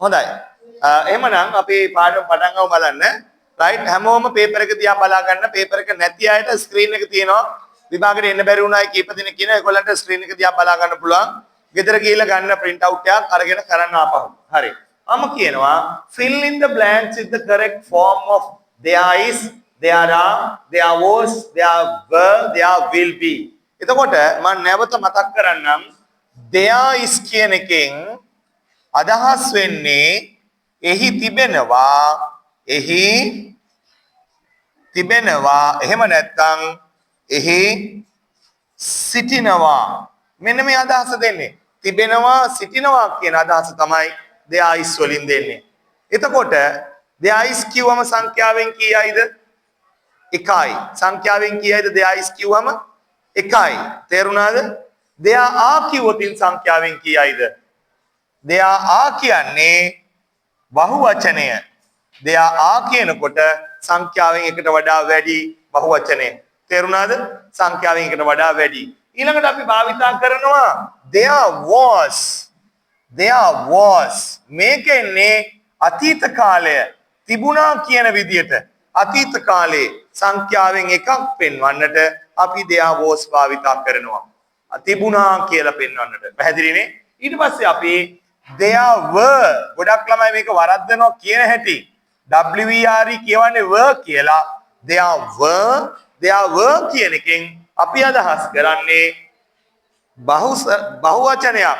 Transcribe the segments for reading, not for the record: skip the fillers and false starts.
හොඳයි. එහෙමනම් අපි පාඩම පටන් ගමු බලන්න. රයිට් හැමෝම පේපර් එක දිහා බලා ගන්න. පේපර් එක නැති අයට ස්ක්‍රීන් එක තියෙනවා. විභාගෙට එන්න බැරි වුණායි කීප දෙනෙක් කියන ඒගොල්ලන්ට ස්ක්‍රීන් එක දිහා බලා ගන්න පුළුවන්. ගෙදර ගිහලා ගන්න print out එකක් අරගෙන කරන්න ආපහු. හරි. මම කියනවා fill in the blanks with the correct form of there is, there are, there was, there were, there will be. එතකොට මම නැවත මතක් කරන්නම් there is කියන එකෙන් අදහස් වෙන්නේ එහි තිබෙනවා එහෙම නැත්නම් එහි සිටිනවා මෙන්න මේ අදහස දෙන්නේ තිබෙනවා සිටිනවා කියන අදහස තමයි there is වලින් දෙන්නේ එතකොට there is කිව්වම සංඛ්‍යාවෙන් කීයයිද 1යි සංඛ්‍යාවෙන් කීයයිද there is කිව්වම 1යි තේරුණාද there are කිව්වොතින් සංඛ්‍යාවෙන් කීයයිද there are කියන්නේ බහුවචනය there are කියනකොට සංඛ්‍යාවෙන් එකට වඩා වැඩි බහුවචනය තේරුණාද සංඛ්‍යාවෙන් එකට වඩා වැඩි ඊළඟට අපි භාවිතා කරනවා there was මේකෙන්නේ අතීත කාලය තිබුණා කියන විදියට අතීත කාලේ සංඛ්‍යාවෙන් එකක් පෙන්වන්නට අපි there was භාවිතා කරනවා තිබුණා කියලා පෙන්වන්නට පැහැදිලිනේ ඊට පස්සේ අපි there were ගොඩක් ළමයි මේක වරද්දනවා කියන හැටි WERE කියවන්නේ were කියලා there were කියන එකෙන් අපි අදහස් කරන්නේ බහුවචනයක්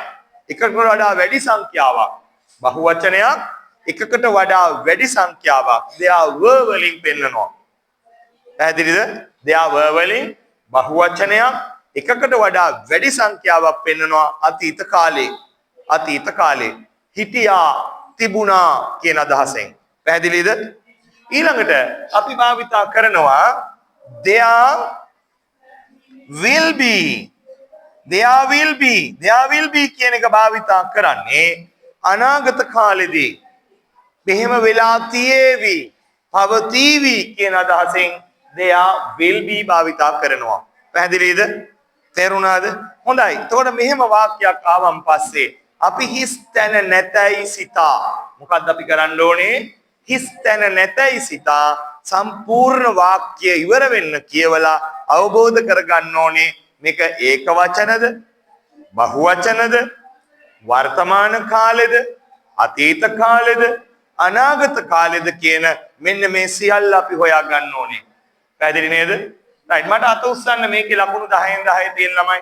එකකට වඩා වැඩි සංඛ්‍යාවක් බහුවචනයක් එකකට වඩා වැඩි සංඛ්‍යාවක් there were වලින් පෙන්නනවා පැහැදිලිද there were වලින් බහුවචනයක් එකකට වඩා වැඩි සංඛ්‍යාවක් පෙන්නනවා අතීත කාලේ හිටියා තිබුණා කියන අදහසෙන් පැහැදිලිද ඊළඟට අපි භාවිතා කරනවා there will be කියන එක භාවිතා කරන්නේ අනාගත කාලෙදී මෙහෙම වෙලා තියේවි පවතිවි කියන අදහසෙන් there will be භාවිතා කරනවා පැහැදිලිද තේරුණාද හොඳයි එතකොට මෙහෙම වාක්‍යයක් ආවම් පස්සේ අපි හිස් තැන නැතයි සිතා මොකක්ද අපි කරන්න ඕනේ හිස් තැන නැතයි සිතා සම්පූර්ණ වාක්‍ය ඉවර වෙන්න කියවලා අවබෝධ කරගන්න ඕනේ මේක ඒක වචනද බහුවචනද වර්තමාන කාලෙද අතීත කාලෙද අනාගත කාලෙද කියන මෙන්න මේ සියල්ල අපි හොයා ගන්න ඕනේ පැහැදිලි නේද රයිට් මට අත උස්සන්න මේකේ ලකුණු 10න් 10 තියෙන ළමයි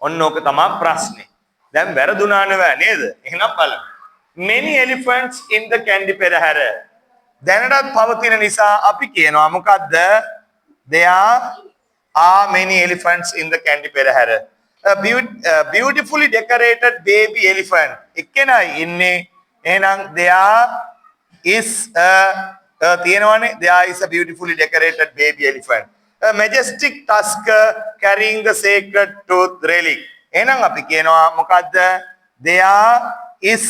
ඔන්න ඕක තමයි ප්‍රශ්නේ දැන් වැරදුනා නේද එහෙනම් බලමු many elephants in the candy perahera දැනටත් පවතින නිසා අපි කියනවා මොකද්ද there are many elephants in the candy perahera a beautifully decorated baby elephant එක්කෙනයි ඉන්නේ එහෙනම් there is තියෙනවනේ there is a beautifully decorated baby elephant a majestic tusker carrying the sacred tooth relic එහෙනම් අපි කියනවා මොකද්ද there is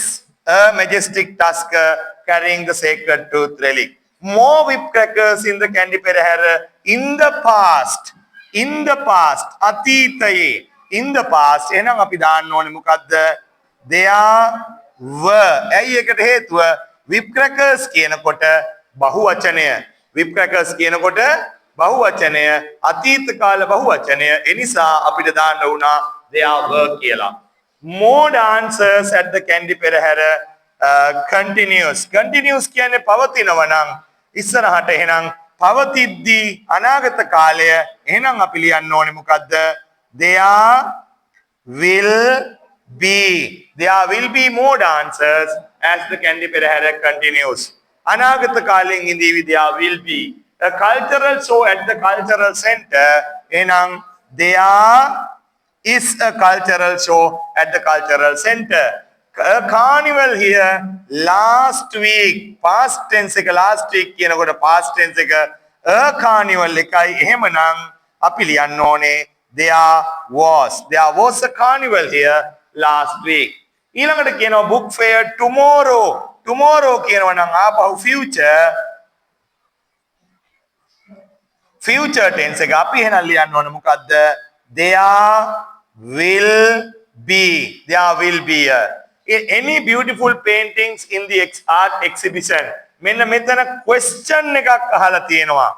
a majestic tusker carrying the sacred tooth relic more whip crackers in the candy perahera in the past අතීතයේ in the past එහෙනම් අපි දාන්න ඕනේ මොකද්ද there were ඇයි ඒකට හේතුව whip crackers කියනකොට බහුවචනය whip crackers කියනකොට බහුවචනය අතීත කාල බහුවචනය ඒ නිසා අපිට දාන්න වුණා there were කියලා more dancers at the candy perahera continuous කියන්නේ පවතිනවා නම් ඉස්සරහට එහෙනම් පවතිද්දී අනාගත කාලය එහෙනම් අපි ලියන්න ඕනේ මොකද්ද there will be more dancers as the candy perahera continues අනාගත කාලයෙන් ඉඳීවි there will be a cultural show at the cultural center එහෙනම් there is a cultural show at the cultural center a carnival here last week past tense එක last week කියනකොට past tense එක a carnival එකයි එහෙමනම් අපි ලියන්න ඕනේ there was a carnival here last week ඊළඟට කියනවා book fair tomorrow කියනවා නම් ආපහු future tense එක අපි එහෙනම් ලියන්න ඕනේ මොකද්ද there will be any beautiful paintings in the art exhibition. මෙන්න මෙතන question එකක් අහලා තියෙනවා.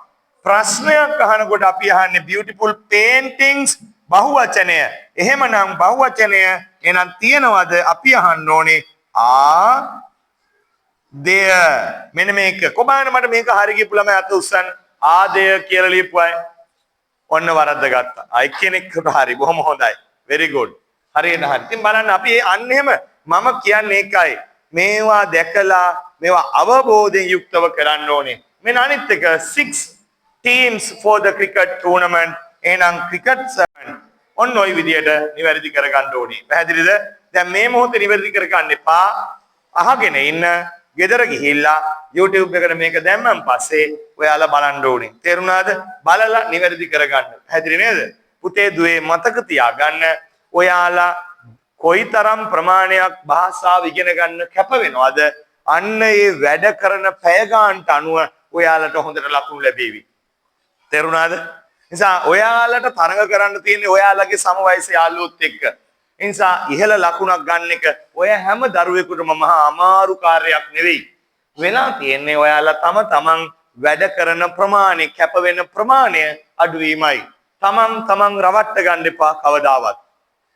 ප්‍රශ්නයක් අහනකොට අපි අහන්නේ beautiful paintings බහුවචනය. එහෙමනම් බහුවචනය එහෙනම් තියනවද? අපි අහන්න ඕනේ there. මෙන්න මේක. කොබාන මට මේක හරි කියපු ළමයි අත උස්සන්න. there කියලා ලියපුවයි. ඔන්න වරද්ද ගත්තා. අය කෙනෙක්ට හරි. බොහොම හොඳයි. very good. හරියට හරි. ඉතින් බලන්න අපි අන්න එහෙම මම කියන්නේ ඒකයි. මේවා දැකලා මේවා අවබෝධයෙන් යුක්තව කරන්න ඕනේ. මෙන්න අනිත් එක 6 teams for the cricket tournament. එහෙනම් cricket 7 ඔන්න ඔය විදියට නිවැරදි කරගන්න ඕනේ. පැහැදිලිද? දැන් මේ මොහොතේ නිවැරදි කරගන්න එපා. අහගෙන ඉන්න. ගෙදර ගිහිල්ලා YouTube එකට මේක දැම්මන් පස්සේ ඔයාලා බලන්න ඕනේ. තේරුණාද? බලලා නිවැරදි කරගන්න. පැහැදිලි නේද? පුතේ දුවේ මතක තියාගන්න. ඔයාලා කොයිතරම් ප්‍රමාණයක් භාෂාව ඉගෙන ගන්න කැප වෙනවද? අන්න ඒ වැඩ කරන පැය ගානට අනුව ඔයාලට හොඳට ලකුණු ලැබෙවි. තේරුණාද? නිසා ඔයාලට තරඟ කරන්න තියෙන්නේ ඔයාලගේ සම වයසේ යාළුවොත් එක්ක. ඒ නිසා ඉහළ ලකුණක් ගන්න එක ඔය හැම දරුවෙකුටම මහා අමාරු කාර්යයක් නෙවෙයි. වෙලා තියෙන්නේ ඔයාලා තමන් වැඩ කරන ප්‍රමාණය, කැප වෙන ප්‍රමාණය අඩුවීමයි. තමන් රවට්ට ගන්න එපා කවදාවත්.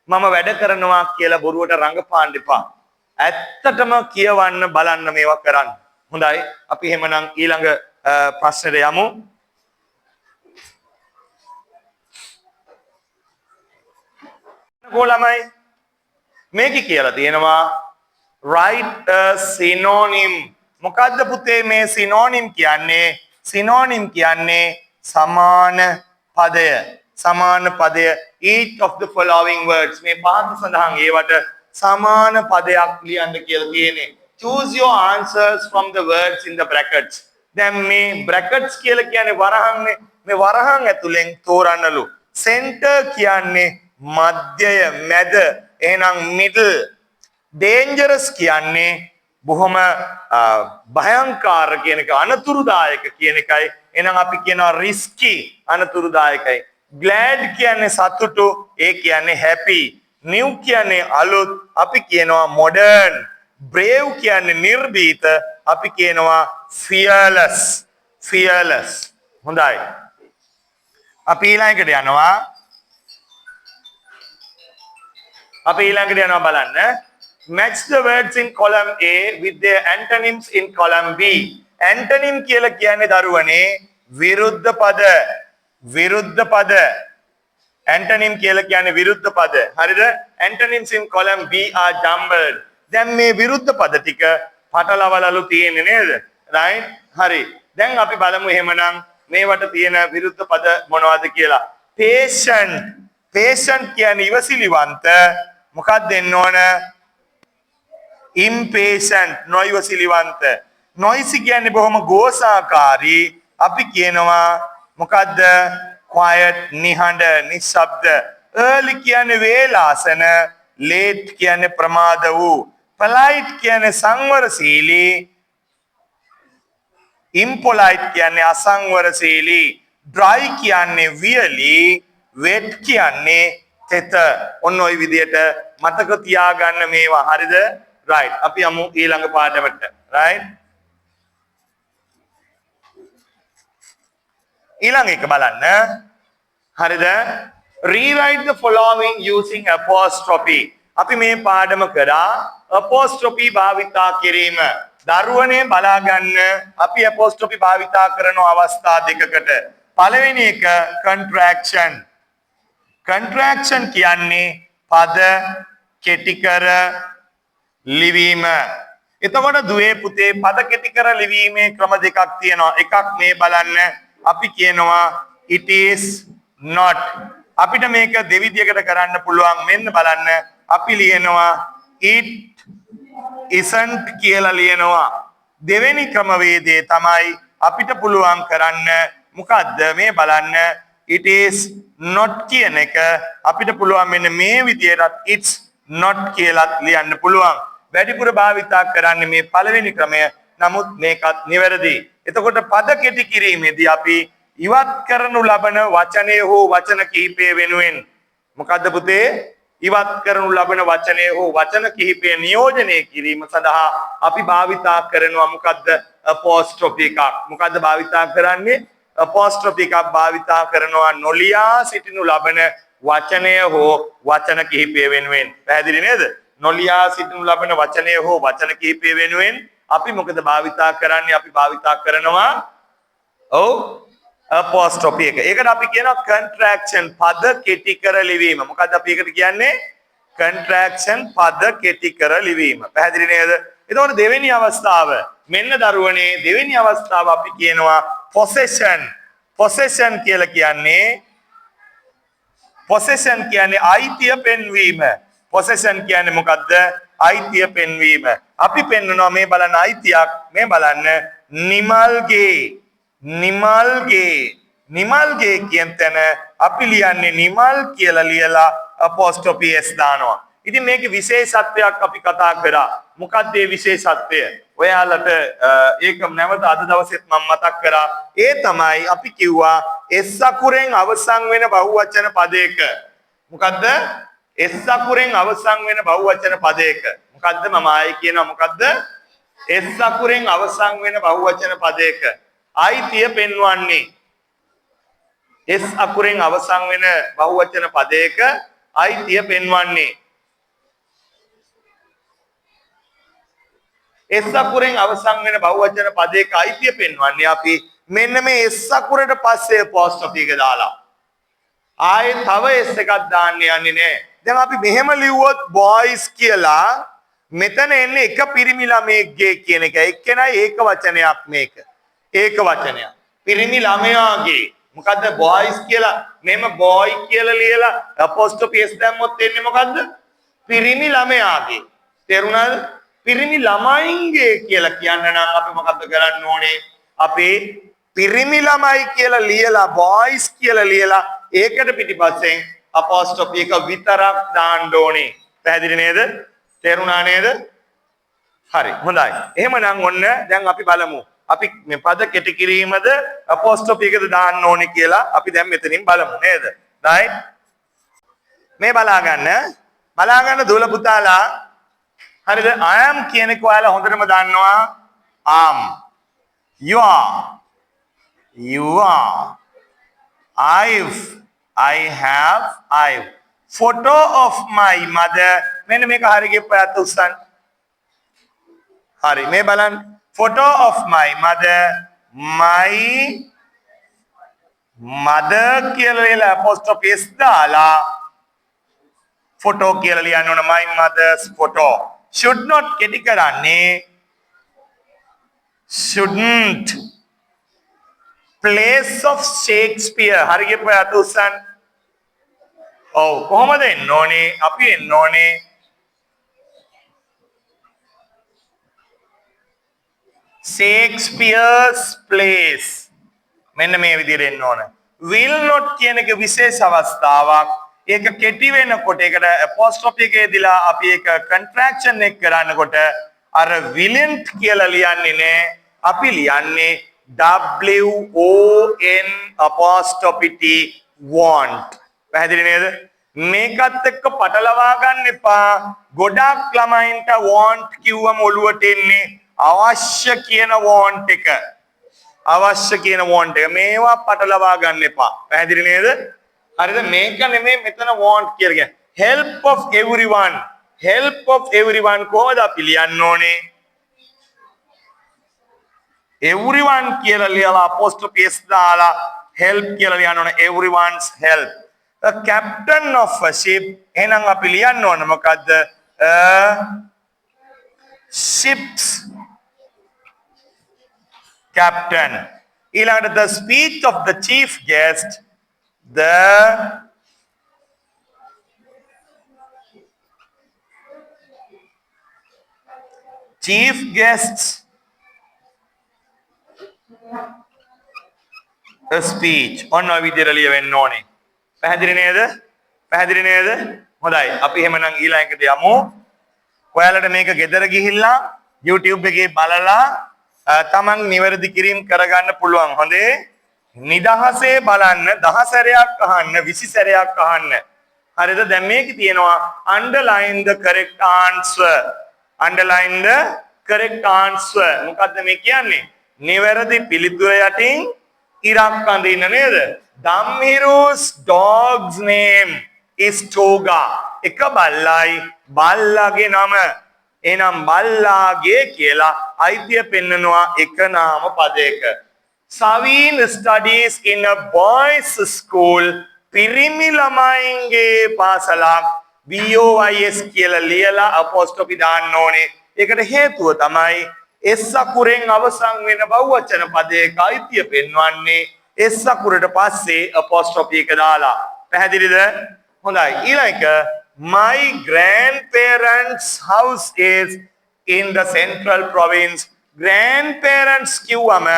මම වැඩ කරනවා කියලා බොරුවට රඟපාන්න එපා. ඇත්තටම කියවන්න බලන්න මේවා කරන්න. හොඳයි. අපි එහෙමනම් ඊළඟ ප්‍රශ්නෙට යමු. ළමයි මේක කියලා තියෙනවා write a synonym. මොකද්ද පුතේ මේ synonym කියන්නේ? synonym කියන්නේ සමාන පදය. සමාන පදය. each of the following words. මේ පහත සඳහන් ඒවට සමාන පදයක් ලියන්න කියලා තියෙන්නේ. choose your answers from the words in the brackets. දැන් මේ brackets කියලා කියන්නේ වරහන්නේ. මේ වරහන් ඇතුලෙන් තෝරන්නලු. center කියන්නේ මධ්‍යය, මැද, එහෙනම් middle. dangerous කියන්නේ බොහොම භයංකාර කියන එක, අනතුරුදායක කියන එකයි. එහෙනම් අපි කියනවා risky, අනතුරුදායකයි. glad කියන්නේ සතුටු, ඒ කියන්නේ happy. new කියන්නේ අලුත්, අපි කියනවා modern. brave කියන්නේ නිර්භීත, අපි කියනවා fearless. fearless. හොඳයි. අපි ඊළඟට යනවා. අපි ඊළඟට යනවා බලන්න. match the words in column A with their antonyms in column B. antonym කියලා කියන්නේ දරුවනේ විරුද්ධ පද. විරුද්ධ පද. antonym කියලා කියන්නේ විරුද්ධ පද. හරිද? antonyms in column B are jumbled. දැන් මේ විරුද්ධ පද ටික පටලවලලු තියෙන්නේ නේද? right? හරි. දැන් අපි බලමු එහෙමනම් මේවට තියෙන විරුද්ධ පද මොනවද කියලා. patient. patient කියන්නේ ඉවසිලිවන්ත. මොකක්ද දෙන්න ඕන? impatient, නොයිවසිලිවන්ත. noisy කියන්නේ බොහොම ගෝසාකාරී. අපි කියනවා මොකද්ද? quiet, නිහඬ, නිශ්ශබ්ද. early කියන්නේ වේලාසන. late කියන්නේ ප්‍රමාද වූ. polite කියන්නේ සංවරශීලී. impolite කියන්නේ අසංවරශීලී. dry කියන්නේ වියලි. wet කියන්නේ තෙත. ඔන්න ඔය විදියට මතක තියාගන්න මේවා. හරිද? right. අපි යමු ඊළඟ පාඩමට. right. ඊළඟ එක බලන්න. හරිද? rewrite the following using apostrophe. අපි මේ පාඩම කරා apostrophe භාවිතා කිරීම. දරුවනේ බලා ගන්න අපි apostrophe භාවිතා කරන අවස්ථා දෙකකට. පළවෙනි එක contraction. contraction කියන්නේ පද කෙටි කර ලිවීම. එතකොට දුවේ පුතේ පද කෙටි කර ලිවීමේ ක්‍රම දෙකක් තියෙනවා. එකක් මේ බලන්න. අපි කියනවා it is not. අපිට මේක දෙවිදියකට කරන්න පුළුවන්. මෙන්න බලන්න. අපි ලියනවා it isn't කියලා ලියනවා. දෙවෙනි ක්‍රමවේදය තමයි අපිට පුළුවන් කරන්න මොකද්ද මේ බලන්න it is not කියන එක අපිට පුළුවන් මෙන්න මේ විදිහට it's not කියලා ලියන්න පුළුවන්. වැඩිපුර භාවිතා කරන්නේ මේ පළවෙනි ක්‍රමය. නමුත් මේකත් නිවැරදි. එතකොට පද කෙටි කිරීමේදී අපි ඉවත් කරනු ලබන වචනය හෝ වචන කිහිපය වෙනුවෙන් මොකද්ද පුතේ? ඉවත් කරනු ලබන වචනය හෝ වචන කිහිපය නියෝජනය කිරීම සඳහා අපි භාවිතා කරනවා මොකද්ද apostrophe එකක්. මොකද්ද භාවිතා කරන්නේ? apostrophe එකක් භාවිතා කරනවා නොලියා සිටිනු ලබන වචනය හෝ වචන කිහිපය වෙනුවෙන්. පැහැදිලි නේද? නොලියා සිටිනු ලබන වචනය හෝ වචන කිහිපය වෙනුවෙන් අපි මොකද භාවිතා කරන්නේ? අපි භාවිතා කරනවා apostrophe එක. ඒකට අපි කියනවා contraction පද කෙටි කර ලිවීම. මොකද්ද අපි ඒකට කියන්නේ? contraction පද කෙටි කර ලිවීම. පැහැදිලි නේද? එතකොට දෙවෙනි අවස්ථාව මෙන්න දරුවනේ දෙවෙනි අවස්ථාව අපි කියනවා possession. possession කියලා කියන්නේ අයිතිය පෙන්වීම. possession කියන්නේ මොකද්ද? අයිතිය පෙන්වීම. අපි පෙන්වනවා මේ බලන්න අයිතියක්. මේ බලන්න නිමල්ගේ කියන තැන අපි ලියන්නේ නිමල් කියලා ලියලා apostrophe s දානවා. ඉතින් මේකේ විශේෂත්වයක් අපි කතා කරා. මොකක්ද මේ විශේෂත්වය? ඔයාලට ඒක නැවත අද දවසෙත් මම මතක් කරා. ඒ තමයි අපි කිව්වා s අකුරෙන් අවසන් වෙන බහුවචන පදයක. මොකද්ද? s අකුරෙන් අවසන් වෙන බහුවචන පදයක. මොකද්ද? මම ආයේ කියනවා මොකද්ද? s අකුරෙන් අවසන් වෙන බහුවචන පදයක අයිතිය පෙන්වන්නේ. s අකුරෙන් අවසන් වෙන බහුවචන පදයක අයිතිය පෙන්වන්නේ. s අකුරෙන් අවසන් වෙන බහුවචන පදයක අයිතිය පෙන්වන්නේ අපි මෙන්න මේ s අකුරට පස්සේ apostrophe එක දාලා. ආයේ තව s එකක් දාන්න යන්නේ නැහැ. දැන් අපි මෙහෙම ලිව්වොත් boys කියලා මෙතන එන්නේ එක පිරිමි ළමයෙක්ගේ කියන එක. එක්කෙනයි ඒක වචනයක් මේක. ඒක වචනයක්. පිරිමි ළමයාගේ. මොකද්ද boys කියලා මෙහෙම boy කියලා ලියලා apostrophe s දැම්මොත් එන්නේ මොකද්ද? පිරිමි ළමයාගේ. තේරුණාද? පිරිමි ළමයින්ගේ කියලා කියන්න නම් අපි මොකද්ද කරන්න ඕනේ? අපි පිරිමි ළමයි කියලා ලියලා boys කියලා ලියලා ඒකට පිටිපස්සෙන් apostrophe එක විතරක් දාන්න ඕනේ. පැහැදිලි නේද? තේරුණා නේද? හරි. හොඳයි. එහෙමනම් ඔන්න දැන් අපි බලමු. අපි මේ පද කෙටි කිරීමද apostrophe එකද දාන්න ඕනේ කියලා අපි දැන් මෙතනින් බලමු නේද? right? මේ බලා ගන්න දුවල පුතාලා හරිද? I am කියන එක ඔයාලා හොඳටම දන්නවා. am. You are. I've. I have. I've. Photo of my mother. මෙන්න මේක හරියට පැත්ත උස්සන්න. හරි. මේ බලන්න. Photo of my mother. My mother කියලා ලියලා apostrophe s දාලා photo කියලා ලියන්න ඕන. My mother's photo. Should not කෙටි කරන්නේ shouldn't. Place of Shakespeare හරියට පැත්ත උස්සන්න. ඔව් කොහොමද එන්න ඕනේ? අපි එන්න ඕනේ Shakespeare's place. මෙන්න මේ විදිහට එන්න ඕන. will not කියන එක විශේෂ අවස්ථාවක්. ඒක කෙටි වෙනකොට ඒකට apostrophe එකේ දීලා අපි ඒක contraction එක කරනකොට අර willn't කියලා ලියන්නේ නෑ. අපි ලියන්නේ WON apostrophe T want. පැහැදිලි නේද? මේකත් එක්ක පටලවා ගන්න එපා. ගොඩක් ළමයින්ට want කිව්වම ඔළුවට එන්නේ අවශ්‍ය කියන want එක. අවශ්‍ය කියන want එක. මේවා පටලවා ගන්න එපා. පැහැදිලි නේද? හරිද? මේක නෙමෙයි මෙතන want කියලා කියන්නේ. help of everyone. help of everyone කොහොමද අපි ලියන්න ඕනේ? everyone කියලා ලියලා apostrophe s දාලා help කියලා ලියන්න ඕනේ. everyone's help. a captain of a ship. එහෙනම් අපි ලියන්න ඕන මොකද්ද? ships captain. ඊළඟට the speech of the chief guest. The chief guest's a speech. ඔන්න ඔය විදිහට ලියවෙන්න ඕනේ. පැහැදිලි නේද? පැහැදිලි නේද? හොඳයි. අපි එහෙමනම් ඊළඟ එකට යමු. ඔයාලට මේක ගෙදර ගිහිල්ලා YouTube එකේ බලලා තමන් නිවැරදි කිරීම කරගන්න පුළුවන්. හොඳේ. නිදහසේ බලන්න 10 සැරයක් අහන්න 20 සැරයක් අහන්න. හරිද? දැන් මේකේ තියෙනවා underline the correct answer. underline the correct answer. මොකද්ද මේ කියන්නේ? නිවැරදි පිළිතුර යටින් ඉරක් අඳින්න නේද? Damhiru's dog's name is Toga. එක බල්ලයි බල්ලාගේ නම. එහෙනම් බල්ලාගේ කියලා අයිතිය පෙන්නනවා එක නාම පදයක. Savin studies in a boys school. පිරිමි ළමයින්ගේ පාසලක්. BOYS කියලා ලියලා අපොස්ට්‍රොපි දාන්න ඕනේ. ඒකට හේතුව තමයි S අකුරෙන් අවසන් වෙන බහුවචන පදයක අයිතිය පෙන්වන්නේ S අකුරට පස්සේ අපොස්ට්‍රොපි එක දාලා. පැහැදිලිද? හොඳයි. ඊළඟ my grandparents house is in the central province. grandparents කිව්වම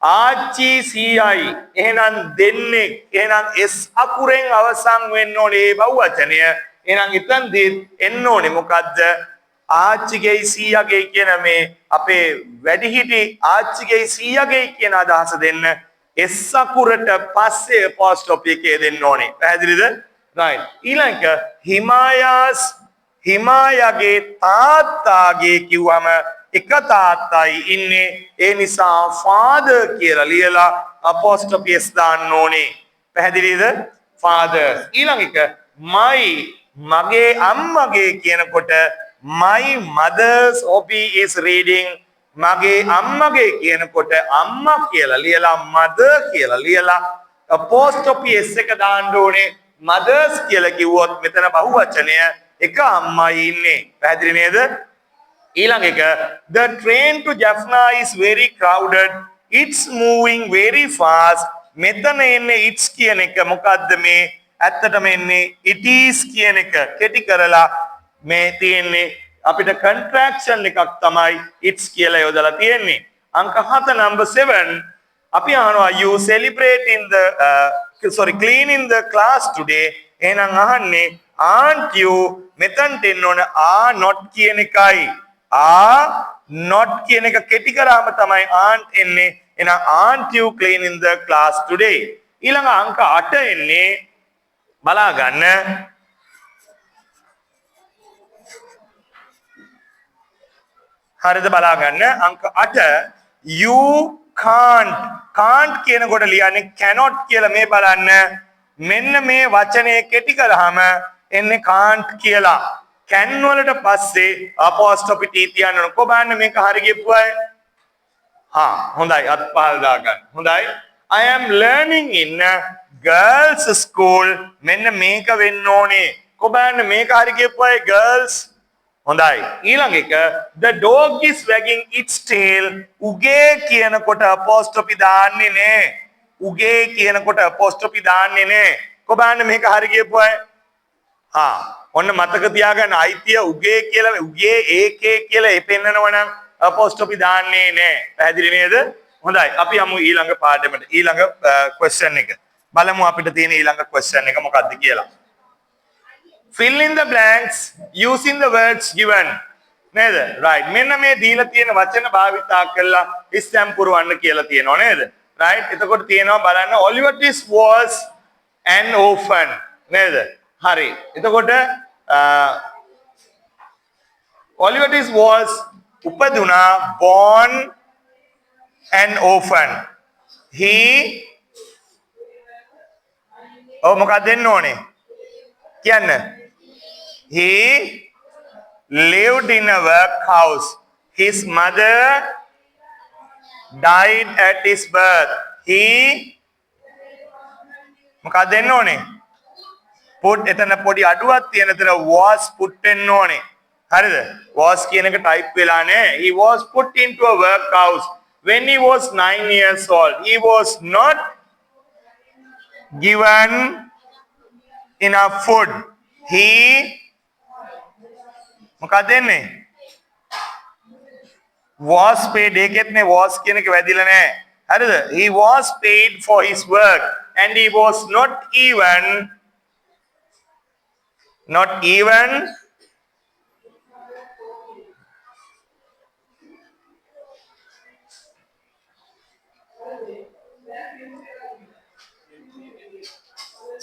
ආච්චි සීයයි එහෙනම් දෙන්නේ එහෙනම් S අකුරෙන් අවසන් වෙන්න ඕනේ බහුවචනය. එහෙනම් ඉතින්දී එන්න ඕනේ මොකද්ද? ආච්චිගේ සීයාගේ කියන මේ අපේ වැඩිහිටි ආච්චිගේ සීයාගේ කියන අදහස දෙන්න S අකුරට පස්සේ අපොස්ට්‍රොපි එකේ දෙන්න ඕනේ. පැහැදිලිද? right. ඊළඟ හිමායාගේ තාත්තාගේ කිව්වම එක තාත්තයි ඉන්නේ. ඒ නිසා father කියලා ලියලා අපොස්ට්‍රොපි S දාන්න ඕනේ. පැහැදිලිද? father. ඊළඟ එක මගේ අම්මගේ කියනකොට my mother's hobby is reading. මගේ අම්මගේ කියනකොට අම්මා කියලා ලියලා mother කියලා ලියලා apostrophe s එක දාන්න ඕනේ. mothers කියලා කිව්වොත් මෙතන බහුවචනය එක අම්මයි ඉන්නේ. පැහැදිලි නේද? ඊළඟ එක the train to Jaffna is very crowded. It's moving very fast. මෙතන එන්නේ it's කියන එක මොකද්ද මේ? ඇත්තටම එන්නේ it is කියන එක කෙටි කරලා මේ තියෙන්නේ අපිට contraction එකක් තමයි it's කියලා යොදලා තියෙන්නේ. අංක 7 number 7 අපි අහනවා you celebrating the cleaning the class today. එහෙනම් අහන්නේ aren't you මෙතනට එන්න ඕන are not කියන එකයි. are not කියන එක කෙටි කරාම තමයි aren't එන්නේ. එහෙනම් aren't you cleaning the class today. ඊළඟ අංක 8 එන්නේ බලා ගන්න. හරිද? බලා ගන්න අංක 8 you can't කියනකොට ලියන්නේ cannot කියලා. මේ බලන්න මෙන්න මේ වචනේ කෙටි කරාම එන්නේ can't කියලා. can වලට පස්සේ apostrophe t තියන්න ඕන. කොබන්න මේක හරි ගියපු අය. හොඳයි අත්පහල් දාගන්න. හොඳයි. I am learning in a girls school. මෙන්න මේක වෙන්න ඕනේ. කොබන්න මේක හරි ගියපු අය girls. හොඳයි. ඊළඟ එක the dog is wagging its tail. උගේ කියනකොට apostrophe දාන්නේ නේ. උගේ කියනකොට apostrophe දාන්නේ නේ. කොබන්න මේක හරි ගියපු අය. ඔන්න මතක තියාගන්න අයිතිය උගේ කියලා උගේ ඒකේ කියලා එපෙන්නනවනම් අපොස්ට්‍රොපි දාන්නේ නැහැ. පැහැදිලි නේද? හොඳයි. අපි යමු ඊළඟ පාඩමට. ඊළඟ question එක. බලමු අපිට තියෙන ඊළඟ question එක මොකක්ද කියලා. Fill in the blanks using the words given. නේද? right. මෙන්න මේ දීලා තියෙන වචන භාවිතා කරලා stamp පුරවන්න කියලා තියෙනවා නේද? right. එතකොට තියෙනවා බලන්න Oliver Twist was an orphan. නේද? හරි. එතකොට Oliver Twist was උපදුනා born an orphan. He මොකක්ද දෙන්න ඕනේ? කියන්න. He lived in a workhouse. His mother died at his birth. He මොකක්ද දෙන්න ඕනේ? put එතන පොඩි අඩුවක් තියෙන එතන was put වෙන්න ඕනේ. හරිද? was කියන එක type වෙලා නැහැ. He was put into a workhouse when he was 9 years old. He was not given enough food. He මොකක්ද දෙන්නේ? was paid ඒකෙත් නේ was කියන එක වැදිලා නැහැ. හරිද? He was paid for his work and he was not even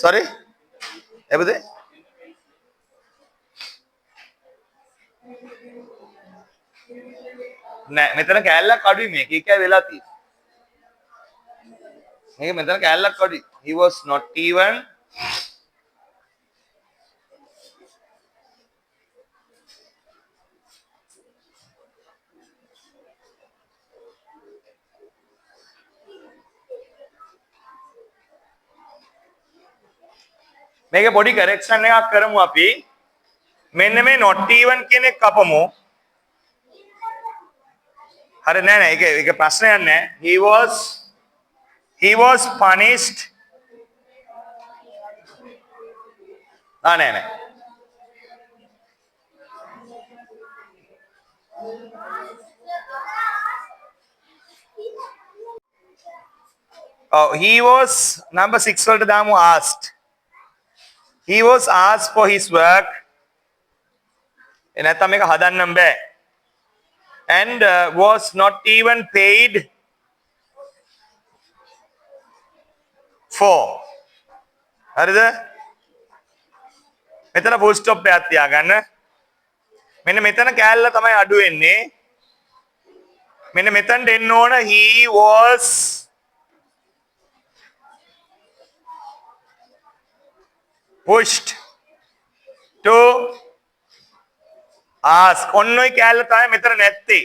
sorry එබද නෑ මෙතන කෑල්ලක් අඩුයි මේක. ඒකයි වෙලා තියෙන්නේ. මේක මෙතන කෑල්ලක් අඩුයි. He was not even මේක පොඩි කරෙක්ෂන් එකක් කරමු අපි. මෙන්න මේ not even කියන එක කපමු. හරි නෑ නෑ ඒක ප්‍රශ්නයක් නෑ. he was punished. නෑ නෑ. Oh, he was number 6 වලට දාමු asked. He was asked for his work. නැත්නම් මේක හදන්නම් බෑ. And was not even paid for. හරිද? මෙතන full stop එකක් තියාගන්න. මෙන්න මෙතන කෑල්ල තමයි අඩු වෙන්නේ. මෙන්න මෙතනට එන්න ඕන he was pushed to ask. ඔන්න ඔය කෑල්ල තමයි මෙතන නැත්තේ.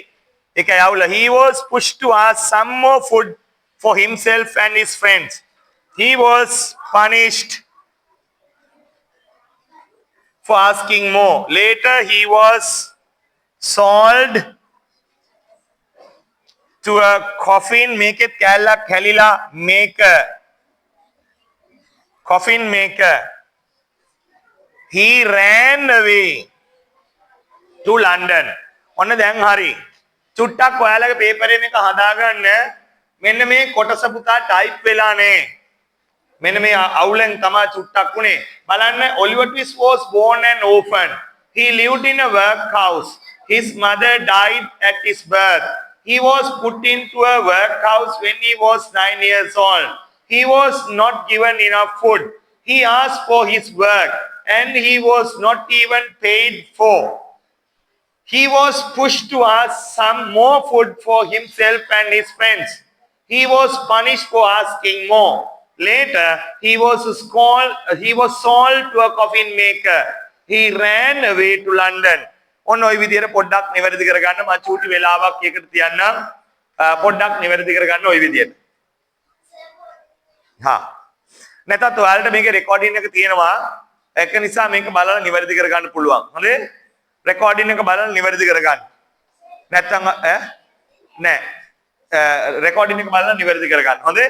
ඒකයි අවුල. He was pushed to ask some more food for himself and his friends. He was punished for asking more. Later he was sold to a coffin. Make it කෑල්ලක් හැලිලා maker. Coffin maker. He ran away to London. ඔන්න දැන් හරි. චුට්ටක් ඔයාලගේ පේපරේ මේක හදාගන්න. මෙන්න මේ කොටස පුතා ටයිප් වෙලා නැහැ. මෙන්න මේ අවුලෙන් තමයි චුට්ටක් උනේ. බලන්න Oliver Twist was born an orphan. He lived in a workhouse. His mother died at his birth. He was put into a workhouse when he was 9 years old. He was not given enough food. He asked for his work and he was not even paid for. He was pushed to ask some more food for himself and his friends. He was punished for asking more. Later, he was sold to a coffin maker. He ran away to London. ඔන්න ඔය විදිහට පොඩ්ඩක් නිවැරදි කරගන්න. මම චූටි වෙලාවක් ඒකට තියන්නම්. පොඩ්ඩක් නිවැරදි කරගන්න ඔය විදිහට. හා. නැත්නම් ඔයාලට මේකේ රෙකෝඩින් එක තියෙනවා. ඒක නිසා මේක බලලා නිවැරදි කරගන්න පුළුවන්. හරිද? රෙකෝඩින් එක බලලා නිවැරදි කරගන්න. නැත්නම් නෑ. රෙකෝඩින් එක බලලා නිවැරදි කරගන්න. හොඳේ?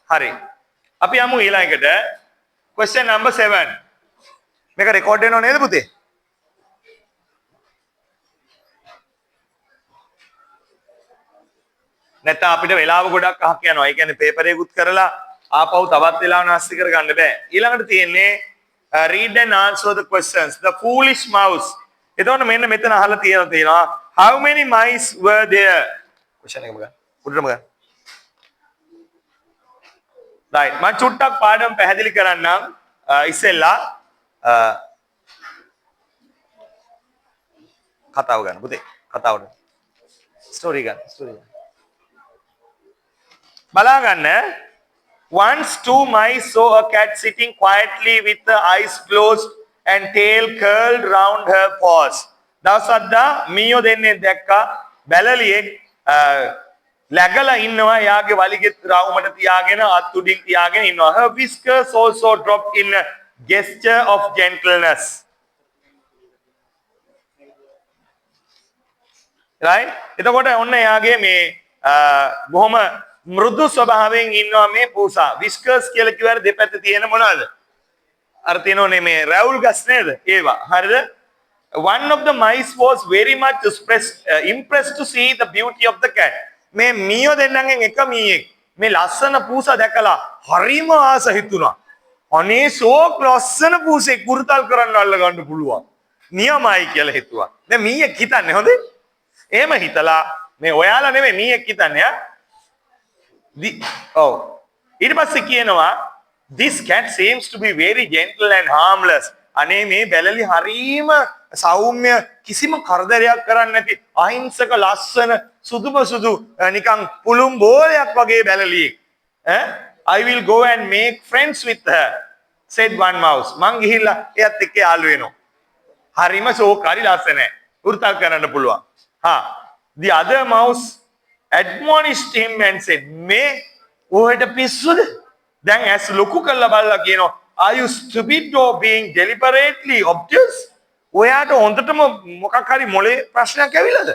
හරි. අපි යමු ඊළඟට. question number 7. මේක රෙකෝඩ් වෙනව නේද පුතේ? නැත්නම් අපිට වෙලාව ගොඩක් අහක යනවා. ඒ කියන්නේ පේපර් එකකුත් කරලා ආපහු තවත් වෙලාව නාස්ති කරගන්න බෑ. ඊළඟට තියෙන්නේ read and answer the questions. The foolish mouse. එතකොට මෙන්න මෙතන අහලා තියෙනවා how many mice were there? question එක ගන්න. උඩටම ගන්න. right. මම චුට්ටක් පාඩම පැහැදිලි කරන්නම්. ඉස්සෙල්ලා කතාව ගන්න පුතේ. කතාවට. ස්ටෝරි ගන්න. ස්ටෝරි ගන්න. බලා ගන්න. Once two mice saw a cat sitting quietly with the eyes closed and tail curled round her paws. දවසක්දා මීයෝ දෙන්නේ දැක්කා බැලලියෙක් läගලා ඉන්නවා යාගේ වලිගෙත් රවුමට තියාගෙන අත් උඩින් තියාගෙන ඉන්නවා. Her whiskers also dropped in a gesture of gentleness. right? එතකොට ඔන්න යාගේ මේ බොහොම මෘදු ස්වභාවයෙන් ඉන්නවා මේ පූසා. whiskers කියලා කිව්වර දෙපැත්ත තියෙන මොනවද? අර තියෙනෝනේ මේ රැවුල් ගස් නේද? ඒවා. හරිද? One of the mice was very much impressed to see the beauty of the cat. මේ මීයෝ දෙන්නගෙන් එක මීයෙක් මේ ලස්සන පූසා දැකලා හරිම ආස හිතුණා. අනේ සෝක් ලස්සන පූසෙක් කුරුතල් කරන්න අල්ල ගන්න පුළුවන්. නියමයි කියලා හිතුවා. දැන් මීයෙක් හිතන්නේ හොඳේ? එහෙම හිතලා මේ ඔයාලා නෙමෙයි මීයෙක් හිතන්නේ ආ. ඊට පස්සේ කියනවා this cat seems to be very gentle and harmless. අනේ මේ බැලලි හරීම සෞම්‍ය කිසිම කරදරයක් කරන්නේ නැති අහිංසක ලස්සන සුදුම සුදු නිකන් පුළුම් බෝලයක් වගේ බැලලියෙක්. I will go and make friends with her, said one mouse. මං ගිහිල්ලා එයත් එක්ක යාළු වෙනවා. හරිම ශෝකාරී ලස්සනයි. උරුතල් කරන්න පුළුවන්. The other mouse admonished him and said, මේ ඔහෙට පිස්සුද? දැන් ඇස් ලොකු කරලා බලලා කියනවා, are you stupid or being deliberately obtuse? ඔයාට හොඳටම මොකක් හරි මොලේ ප්‍රශ්නයක් ඇවිල්ලාද?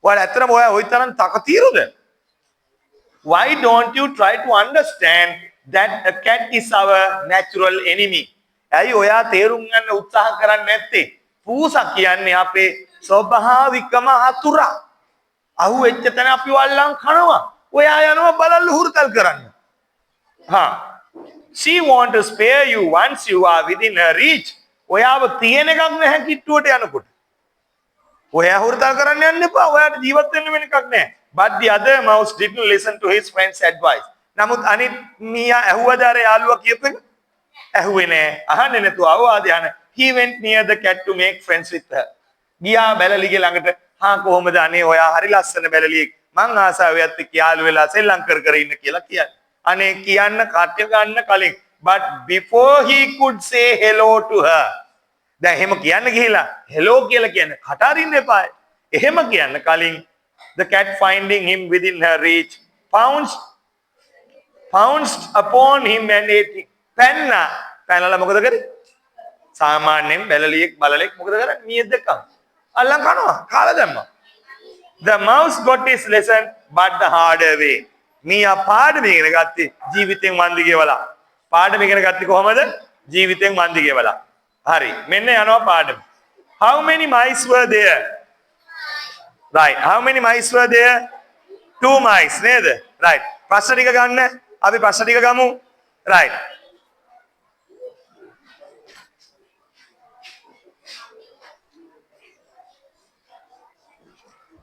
ඔයාලා ඇත්තටම ඔයා ওই තරම් තකතිරුද? Why don't you try to understand that a cat is our natural enemy? ඇයි ඔයා තේරුම් ගන්න උත්සාහ කරන්නේ නැත්තේ? පූසා කියන්නේ අපේ ස්වභාවිකම හතුරා. අහු වෙච්ච තැන අපි වල්ලම් කනවා. ඔයා යනවා බලල්ලු හුරුතල් කරන්න. She want to spare you once you are within her reach. ඔයාව තියෙන එකක් නැහැ කිට්ටුවට යනකොට. ඔයා හුරුතල් කරන්න යන්න එපා. ඔයාට ජීවත් වෙන්න වෙන එකක් නැහැ. But the other mouse didn't listen to his friend's advice. නමුත් අනිත් මීයා ඇහුවද අර යාළුවා කියපු එක? ඇහුවේ නෑ. අහන්නේ නැතුව අවවාද යන. He went near the cat to make friends with her. ගියා බැලලිගේ ළඟට. කොහොමද අනේ ඔයා හරි ලස්සන බැලලියෙක්. මං ආසාවෙත් එක්ක යාළු වෙලා සෙල්ලම් කර කර ඉන්න කියලා කියන්නේ. අනේ කියන්න කට්‍ය ගන්න කලින්. But before he could say hello to her. දැන් එහෙම කියන්න ගිහිලා hello කියලා කියන්නේ කට අරින්න එපා. එහෙම කියන්න කලින් the cat finding him within her reach pounced upon him and ate him. පැනලා මොකද කරේ? සාමාන්‍යයෙන් බැලලියෙක් බලලෙක් මොකද කරන්නේ? මීයක් දෙකක් අල්ලන් කනවා, කාලා දැම්මා. The mouse got his lesson but the harder way. මීයා පාඩම ඉගෙන ගත්තේ ජීවිතෙන් වන්දි ගෙවලා. පාඩම ඉගෙන ගත්තේ කොහමද? ජීවිතෙන් වන්දි ගෙවලා. හරි. මෙන්න යනවා පාඩම. How many mice were there? Right. How many mice were there? 2 mice නේද? Right. ප්‍රශ්න ටික ගන්න. අපි ප්‍රශ්න ටික ගමු. Right.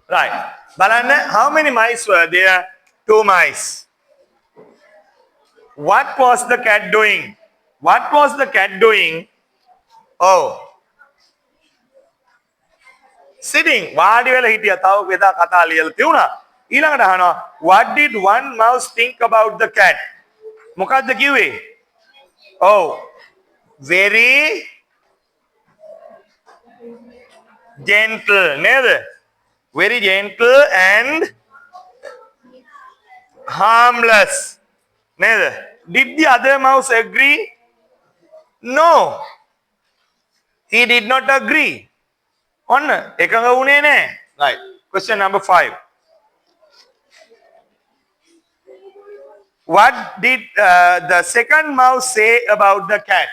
Right. බලන්න, how many mice were there? 2 mice. What was the cat doing? What was the cat doing? Oh. Sitting. වාඩි වෙලා හිටියා. තව වෙදා කතා ලියලා තියුණා. ඊළඟට අහනවා, what did one mouse think about the cat? මොකද්ද කිව්වේ? Oh. Very gentle නේද? Very gentle and harmless නේද? Did the other mouse agree? No. He did not agree. ඔන්න එකඟ වුණේ නැහැ. Right. Question number 5. What did the second mouse say about the cat?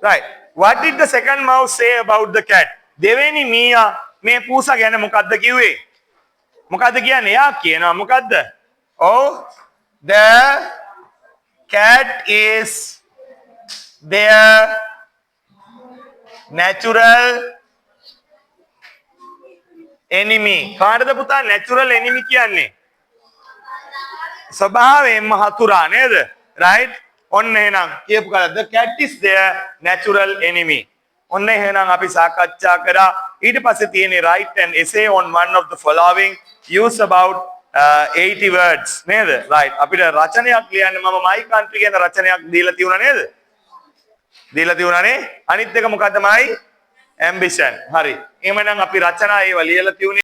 Right. What did the second mouse say about the cat? දෙවෙනි මීයා මේ පූසා ගැන මොකද්ද කිව්වේ? මොකද්ද කියන්නේ? එයා කියනවා මොකද්ද? Oh, the cat is their natural enemy. කාටද පුතා natural enemy කියන්නේ? ස්වභාවයෙන්ම හතුරා නේද? Right? ඔන්න එහෙනම් කියපු කල the cat is their natural enemy. ඔන්න එහෙනම් අපි සාකච්ඡා කරා. ඊට පස්සේ තියෙන්නේ write an essay on one of the following, use about 80 words නේද? right. අපිට රචනයක් ලියන්න මම my country කියන රචනයක් දීලා තියුණා නේද? දීලා තියුණානේ. අනිත් එක මොකද්ද my ambition. හරි. එහෙමනම් අපි රචනා ඒවා ලියලා තියුණේ